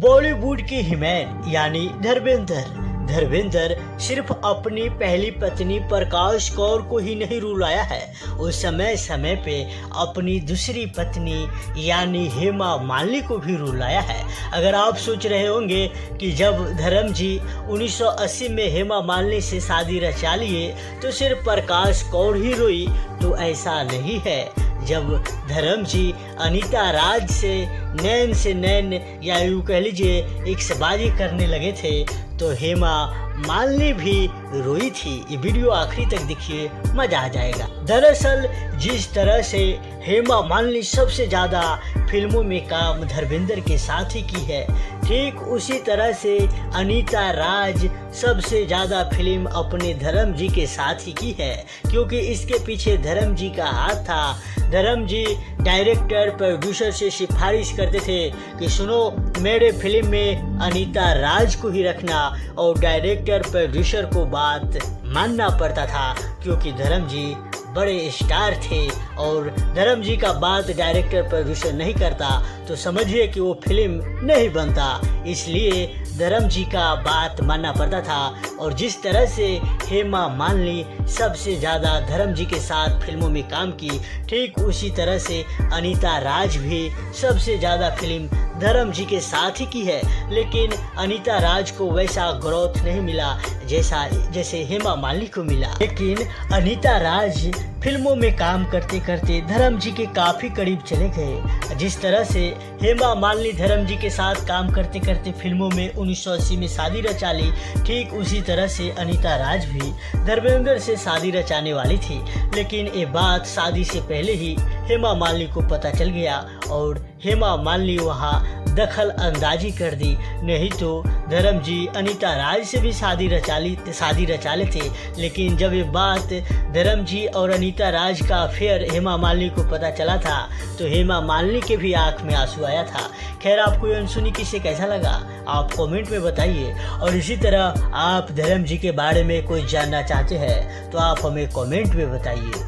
बॉलीवुड की हिमैन यानी धर्मेंद्र सिर्फ अपनी पहली पत्नी प्रकाश कौर को ही नहीं रुलाया है, वो समय समय पे अपनी दूसरी पत्नी यानी हेमा मालिनी को भी रुलाया है। अगर आप सोच रहे होंगे कि जब धर्म जी 1980 में हेमा मालिनी से शादी रचा लिए तो सिर्फ प्रकाश कौर ही रोई, तो ऐसा नहीं है। जब धर्म जी अनीता राज से नैन या यूँ कह लीजिए एक्सबाजी करने लगे थे तो हेमा मालिनी भी रोई थी। ये वीडियो आखिरी तक देखिए, मजा आ जाएगा। दरअसल जिस तरह से हेमा मालिनी सबसे ज़्यादा फिल्मों में काम धर्मेंद्र के साथ ही की है, ठीक उसी तरह से अनीता राज सबसे ज़्यादा फिल्म अपने धर्म जी के साथ ही की है, क्योंकि इसके पीछे धर्म जी का हाथ था। धर्म जी डायरेक्टर प्रोड्यूसर से सिफारिश करते थे कि सुनो मेरे फिल्म में अनीता राज को ही रखना, और डायरेक्टर प्रोड्यूसर को बात मानना पड़ता था क्योंकि धर्म जी बड़े स्टार थे और धर्म जी का बात डायरेक्टर प्रोड्यूसर नहीं करता तो समझिए कि वो फिल्म नहीं बनता। इसलिए धर्म जी का बात मानना पड़ता था। और जिस तरह से हेमा मालिनी सबसे ज़्यादा धर्म जी के साथ फिल्मों में काम की, ठीक उसी तरह से अनीता राज भी सबसे ज़्यादा फिल्म धर्म जी के साथ ही की है। लेकिन अनीता राज को वैसा ग्रोथ नहीं मिला जैसे हेमा मालिनी को मिला। लेकिन अनीता राज फिल्मों में काम करते करते धर्म जी के काफ़ी करीब चले गए। जिस तरह से हेमा मालिनी धर्म जी के साथ काम करते करते फिल्मों में 1980 में शादी रचा ली, ठीक उसी तरह से अनीता राज भी धर्मेंद्र से शादी रचाने वाली थी। लेकिन ये बात शादी से पहले ही हेमा मालिनी को पता चल गया और हेमा मालिनी वहाँ दखल अंदाजी कर दी। नहीं तो धर्म जी अनीता राज से भी शादी रचा ले थे। लेकिन जब ये बात धर्म जी और अनीता राज का अफेयर हेमा मालिनी को पता चला था तो हेमा मालिनी के भी आंख में आंसू आया था। खैर, आपको ये अनसुनी किस्से कैसा लगा आप कमेंट में बताइए। और इसी तरह आप धर्म जी के बारे में कोई जानना चाहते हैं तो आप हमें कमेंट में बताइए।